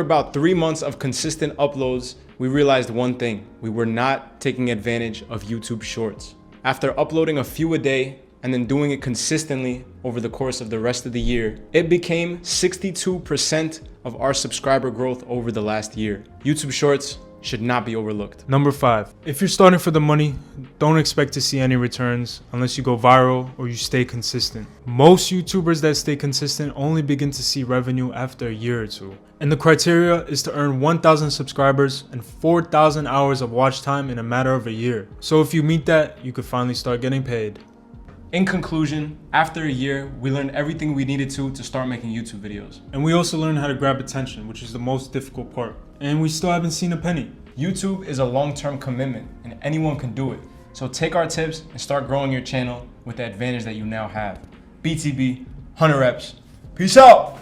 After about 3 months of consistent uploads, we realized one thing: we were not taking advantage of YouTube Shorts. After uploading a few a day and then doing it consistently over the course of the rest of the year, it became 62% of our subscriber growth over the last year. YouTube Shorts should not be overlooked. Number 5, if you're starting for the money, don't expect to see any returns unless you go viral or you stay consistent. Most YouTubers that stay consistent only begin to see revenue after a year or two. And the criteria is to earn 1,000 subscribers and 4,000 hours of watch time in a matter of a year. So if you meet that, you could finally start getting paid. In conclusion, after a year, we learned everything we needed to start making YouTube videos. And we also learned how to grab attention, which is the most difficult part. And we still haven't seen a penny. YouTube is a long-term commitment and anyone can do it. So take our tips and start growing your channel with the advantage that you now have. BTB, 100 reps. Peace out.